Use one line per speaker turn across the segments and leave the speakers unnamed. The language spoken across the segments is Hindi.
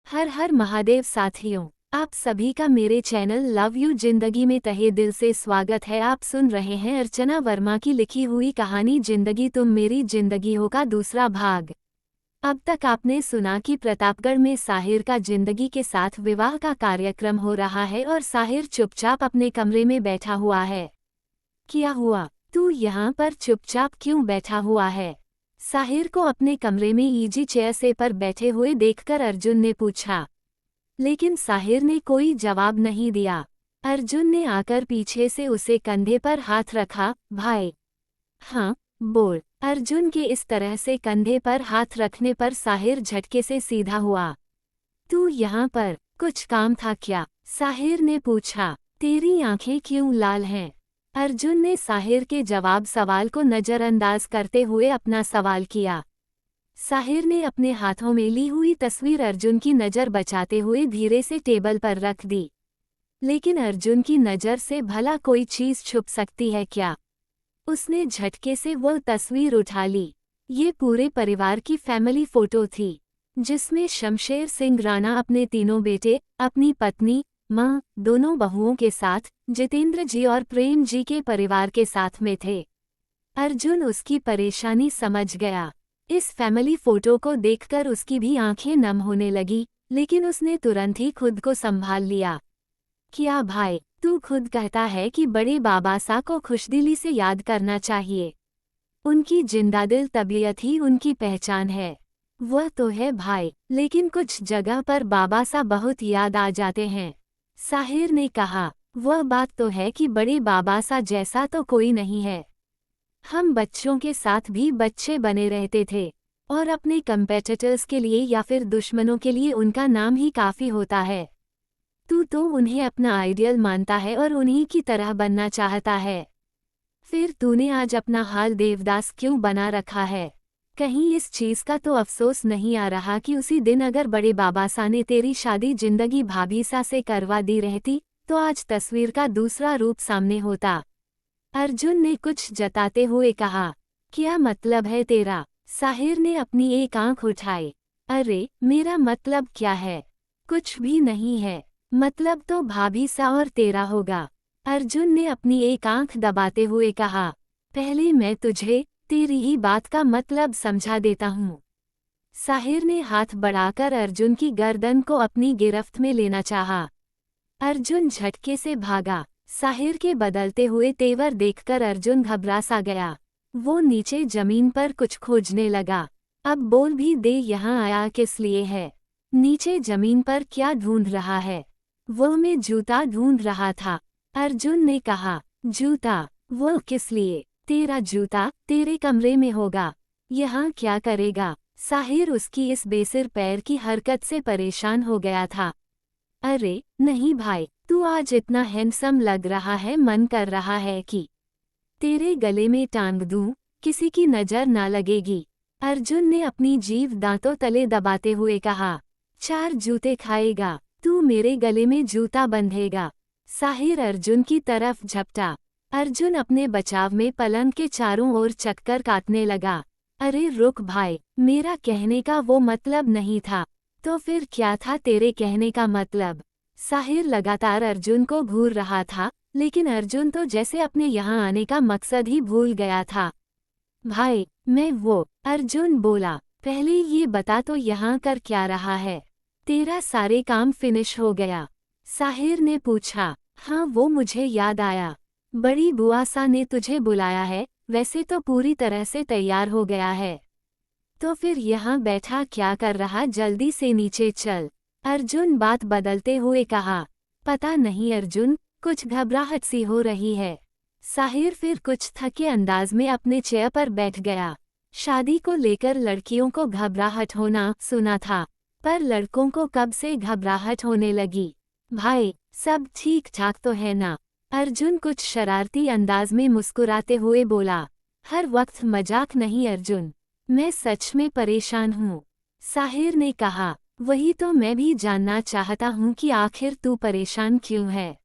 हर हर महादेव साथियों, आप सभी का मेरे चैनल लव यू जिंदगी में तहे दिल से स्वागत है। आप सुन रहे हैं अर्चना वर्मा की लिखी हुई कहानी जिंदगी तुम मेरी जिंदगी हो का दूसरा भाग। अब तक आपने सुना कि प्रतापगढ़ में साहिर का जिंदगी के साथ विवाह का कार्यक्रम हो रहा है और साहिर चुपचाप अपने कमरे में बैठा हुआ है। क्या हुआ, तू यहाँ पर चुपचाप क्यों बैठा हुआ है? साहिर को अपने कमरे में ईजी चेयर से पर बैठे हुए देखकर अर्जुन ने पूछा, लेकिन साहिर ने कोई जवाब नहीं दिया। अर्जुन ने आकर पीछे से उसे कंधे पर हाथ रखा। भाई, हाँ बोल। अर्जुन के इस तरह से कंधे पर हाथ रखने पर साहिर झटके से सीधा हुआ। तू यहाँ पर कुछ काम था क्या? साहिर ने पूछा। तेरी आंखें क्यों लाल हैं? अर्जुन ने साहिर के जवाब सवाल को नज़रअंदाज करते हुए अपना सवाल किया। साहिर ने अपने हाथों में ली हुई तस्वीर अर्जुन की नज़र बचाते हुए धीरे से टेबल पर रख दी। लेकिन अर्जुन की नज़र से भला कोई चीज़ छुप सकती है क्या? उसने झटके से वो तस्वीर उठा ली। ये पूरे परिवार की फैमिली फोटो थी, जिसमें शमशेर सिंह राणा अपने तीनों बेटे, अपनी पत्नी, माँ, दोनों बहुओं के साथ, जितेंद्र जी और प्रेम जी के परिवार के साथ में थे। अर्जुन उसकी परेशानी समझ गया। इस फैमिली फोटो को देखकर उसकी भी आंखें नम होने लगी, लेकिन उसने तुरंत ही खुद को संभाल लिया। क्या भाई, तू खुद कहता है कि बड़े बाबा सा को खुशदिली से याद करना चाहिए। उनकी जिंदादिल तबीयत ही उनकी पहचान है। वह तो है भाई, लेकिन कुछ जगह पर बाबा सा बहुत याद आ जाते हैं। साहिर ने कहा। वह बात तो है कि बड़े बाबा सा जैसा तो कोई नहीं है। हम बच्चों के साथ भी बच्चे बने रहते थे, और अपने कंपेटिटर्स के लिए या फिर दुश्मनों के लिए उनका नाम ही काफ़ी होता है। तू तो उन्हें अपना आइडियल मानता है और उन्हीं की तरह बनना चाहता है। फिर तूने आज अपना हाल देवदास क्यों बना रखा है? कहीं इस चीज़ का तो अफसोस नहीं आ रहा कि उसी दिन अगर बड़े बाबा सा ने तेरी शादी जिंदगी भाभी सा से करवा दी रहती तो आज तस्वीर का दूसरा रूप सामने होता। अर्जुन ने कुछ जताते हुए कहा। क्या मतलब है तेरा? साहिर ने अपनी एक आंख उठाई। अरे, मेरा मतलब क्या है? कुछ भी नहीं है। मतलब तो भाभी सा और तेरा होगा। अर्जुन ने अपनी एक आंख दबाते हुए कहा। पहले मैं तुझे तेरी ही बात का मतलब समझा देता हूँ। साहिर ने हाथ बढ़ाकर अर्जुन की गर्दन को अपनी गिरफ्त में लेना चाहा। अर्जुन झटके से भागा। साहिर के बदलते हुए तेवर देखकर अर्जुन घबरा सा गया। वो नीचे जमीन पर कुछ खोजने लगा। अब बोल भी दे, यहाँ आया किस लिए है? नीचे जमीन पर क्या ढूंढ रहा है? वो मैं जूता ढूंढ रहा था, अर्जुन ने कहा। जूता? वो किस लिए? तेरा जूता तेरे कमरे में होगा, यहाँ क्या करेगा? साहिर उसकी इस बेसिर पैर की हरकत से परेशान हो गया था। अरे नहीं भाई, तू आज इतना हैंडसम लग रहा है, मन कर रहा है कि तेरे गले में टांग दूं, किसी की नज़र ना लगेगी। अर्जुन ने अपनी जीभ दांतों तले दबाते हुए कहा। 4 जूते खाएगा तू, मेरे गले में जूता बंधेगा? साहिर अर्जुन की तरफ झपटा। अर्जुन अपने बचाव में पलंग के चारों ओर चक्कर काटने लगा। अरे रुक भाई, मेरा कहने का वो मतलब नहीं था। तो फिर क्या था तेरे कहने का मतलब? साहिर लगातार अर्जुन को घूर रहा था, लेकिन अर्जुन तो जैसे अपने यहाँ आने का मकसद ही भूल गया था। भाई, मैं वो, अर्जुन बोला। पहले ये बता तो यहाँ कर क्या रहा है? तेरा सारे काम फिनिश हो गया? साहिर ने पूछा। हाँ, वो मुझे याद आया। बड़ी बुआ सा ने तुझे बुलाया है, वैसे तो पूरी तरह से तैयार हो गया है। तो फिर यहाँ बैठा क्या कर रहा? जल्दी से नीचे चल, अर्जुन बात बदलते हुए कहा। पता नहीं अर्जुन, कुछ घबराहट सी हो रही है। साहिर फिर कुछ थके अंदाज में अपने चेयर पर बैठ गया। शादी को लेकर लड़कियों को घबराहट होना सुना था, पर लड़कों को कब से घबराहट होने लगी? भाई, सब ठीक ठाक तो है ना? अर्जुन कुछ शरारती अंदाज में मुस्कुराते हुए बोला। हर वक्त मजाक नहीं अर्जुन, मैं सच में परेशान हूँ। साहिर ने कहा। वही तो मैं भी जानना चाहता हूँ कि आखिर तू परेशान क्यों है?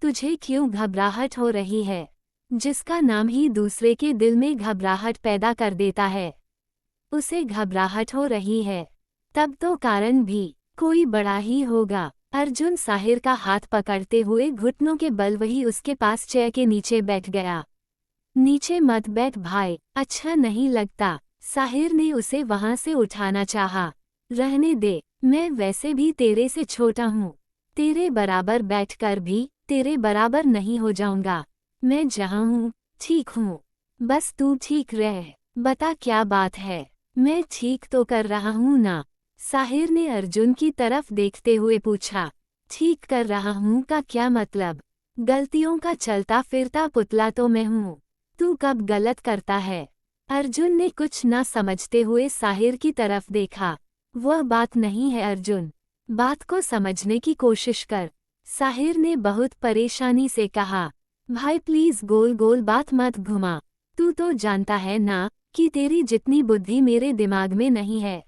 तुझे क्यों घबराहट हो रही है? जिसका नाम ही दूसरे के दिल में घबराहट पैदा कर देता है, उसे घबराहट हो रही है। तब तो कारण भी कोई बड़ा ही होगा। अर्जुन साहिर का हाथ पकड़ते हुए घुटनों के बल वही उसके पास चेयर के नीचे बैठ गया। नीचे मत बैठ भाई, अच्छा नहीं लगता। साहिर ने उसे वहां से उठाना चाहा। रहने दे, मैं वैसे भी तेरे से छोटा हूँ। तेरे बराबर बैठकर भी तेरे बराबर नहीं हो जाऊंगा। मैं जहाँ हूँ ठीक हूँ, बस तू ठीक रह। बता क्या बात है? मैं ठीक तो कर रहा हूँ ना? साहिर ने अर्जुन की तरफ देखते हुए पूछा। ठीक कर रहा हूँ का क्या मतलब? गलतियों का चलता फिरता पुतला तो मैं हूँ। तू कब गलत करता है? अर्जुन ने कुछ न समझते हुए साहिर की तरफ देखा। वह बात नहीं है अर्जुन, बात को समझने की कोशिश कर। साहिर ने बहुत परेशानी से कहा। भाई प्लीज गोल गोल बात मत घुमा। तू तो जानता है ना कि तेरी जितनी बुद्धि मेरे दिमाग में नहीं है।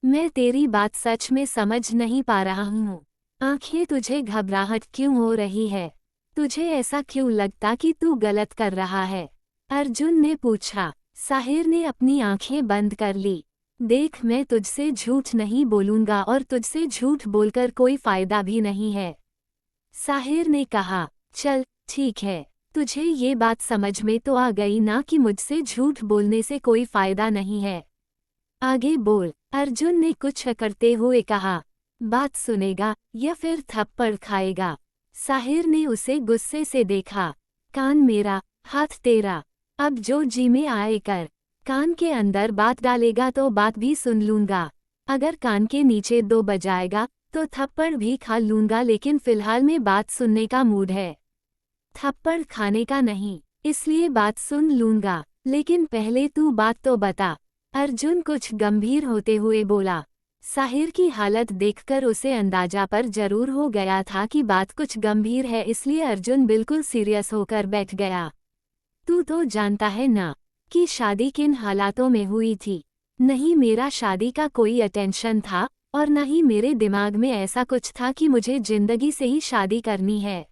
मैं तेरी बात सच में समझ नहीं पा रहा हूँ। आंखें तुझे घबराहट क्यों हो रही है? तुझे ऐसा क्यों लगता कि तू गलत कर रहा है? अर्जुन ने पूछा। साहिर ने अपनी आंखें बंद कर ली। देख मैं तुझसे झूठ नहीं बोलूंगा और तुझसे झूठ बोलकर कोई फायदा भी नहीं है। साहिर ने कहा। चल ठीक है, तुझे ये बात समझ में तो आ गई ना कि मुझसे झूठ बोलने से कोई फायदा नहीं है। आगे बोल, अर्जुन ने कुछ अकड़ते हुए कहा। बात सुनेगा या फिर थप्पड़ खाएगा? साहिर ने उसे गुस्से से देखा। कान मेरा, हाथ तेरा, अब जो जी में आए कर। कान के अंदर बात डालेगा तो बात भी सुन लूंगा। अगर कान के नीचे दो बजाएगा तो थप्पड़ भी खा लूंगा, लेकिन फिलहाल में बात सुनने का मूड है। थप्पड़ खाने का नहीं, इसलिए बात सुन लूंगा, लेकिन पहले तू बात तो बता। अर्जुन कुछ गंभीर होते हुए बोला। साहिर की हालत देखकर उसे अंदाजा पर जरूर हो गया था कि बात कुछ गंभीर है, इसलिए अर्जुन बिल्कुल सीरियस होकर बैठ गया। तू तो जानता है ना कि शादी किन हालातों में हुई थी? नहीं मेरा शादी का कोई अटेंशन था और न ही मेरे दिमाग में ऐसा कुछ था कि मुझे जिंदगी से ही शादी करनी है।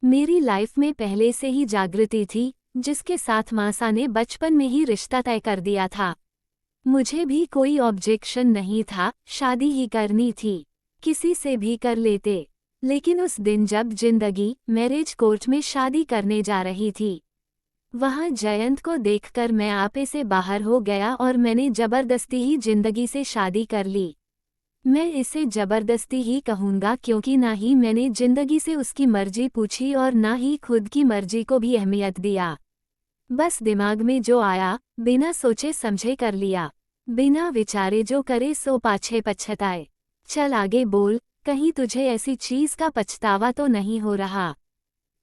मेरी लाइफ में पहले से ही जागृति थी, जिसके साथ मासा ने बचपन में ही रिश्ता तय कर दिया था। मुझे भी कोई ऑब्जेक्शन नहीं था, शादी ही करनी थी, किसी से भी कर लेते। लेकिन उस दिन जब जिंदगी मैरिज कोर्ट में शादी करने जा रही थी, वहां जयंत को देखकर मैं आपे से बाहर हो गया और मैंने जबरदस्ती ही जिंदगी से शादी कर ली। मैं इसे जबरदस्ती ही कहूँगा क्योंकि ना ही मैंने जिंदगी से उसकी मर्जी पूछी और ना ही खुद की मर्जी को भी अहमियत दिया। बस दिमाग में जो आया बिना सोचे समझे कर लिया, बिना विचारे जो करे सो पाछे पछताए। चल आगे बोल, कहीं तुझे ऐसी चीज का पछतावा तो नहीं हो रहा?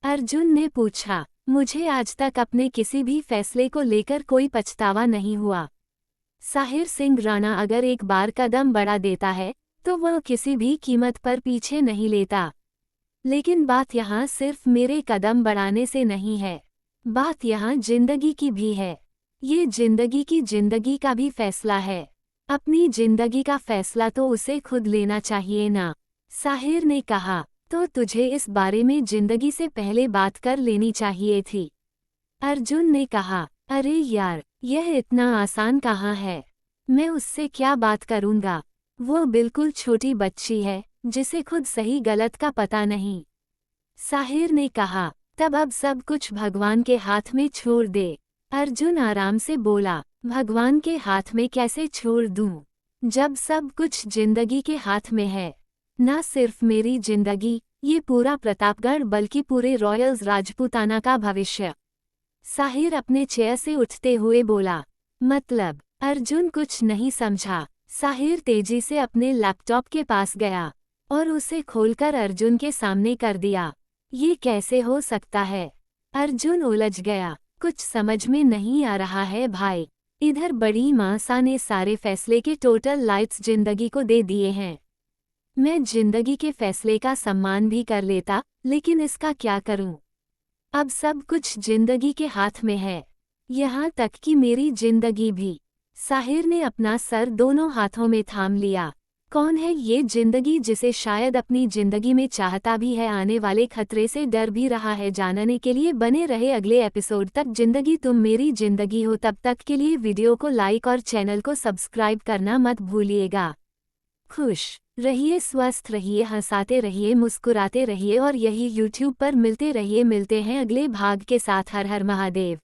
अर्जुन ने पूछा। मुझे आज तक अपने किसी भी फैसले को लेकर कोई पछतावा नहीं हुआ। साहिर सिंह राणा अगर एक बार कदम बढ़ा देता है तो वह किसी भी कीमत पर पीछे नहीं लेता। लेकिन बात यहाँ सिर्फ मेरे कदम बढ़ाने से नहीं है, बात यहाँ जिंदगी की भी है। ये जिंदगी का भी फैसला है। अपनी जिंदगी का फैसला तो उसे खुद लेना चाहिए ना? साहिर ने कहा। तो तुझे इस बारे में जिंदगी से पहले बात कर लेनी चाहिए थी। अर्जुन ने कहा। अरे यार, यह इतना आसान कहाँ है? मैं उससे क्या बात करूँगा? वो बिल्कुल छोटी बच्ची है जिसे खुद सही गलत का पता नहीं। साहिर ने कहा। तब अब सब कुछ भगवान के हाथ में छोड़ दे। अर्जुन आराम से बोला। भगवान के हाथ में कैसे छोड़ दूं, जब सब कुछ जिंदगी के हाथ में है? ना सिर्फ मेरी जिंदगी, ये पूरा प्रतापगढ़ बल्कि पूरे रॉयल्स राजपूताना का भविष्य। साहिर अपने चेयर से उठते हुए बोला। मतलब? अर्जुन कुछ नहीं समझा। साहिर तेजी से अपने लैपटॉप के पास गया और उसे खोलकर अर्जुन के सामने कर दिया। ये कैसे हो सकता है? अर्जुन उलझ गया। कुछ समझ में नहीं आ रहा है भाई। इधर बड़ी मासा ने सारे फैसले के टोटल राइट्स जिंदगी को दे दिए हैं। मैं जिंदगी के फैसले का सम्मान भी कर लेता, लेकिन इसका क्या करूं? अब सब कुछ जिंदगी के हाथ में है, यहाँ तक कि मेरी जिंदगी भी। साहिर ने अपना सर दोनों हाथों में थाम लिया। कौन है ये जिंदगी जिसे शायद अपनी जिंदगी में चाहता भी है, आने वाले खतरे से डर भी रहा है? जानने के लिए बने रहे अगले एपिसोड तक। जिंदगी तुम मेरी जिंदगी हो। तब तक के लिए वीडियो को लाइक और चैनल को सब्सक्राइब करना मत भूलिएगा। खुश। रहिए स्वस्थ, रहिए हंसाते रहिए, मुस्कुराते रहिए और यही यूट्यूब पर मिलते रहिए। मिलते हैं अगले भाग के साथ। हर हर महादेव।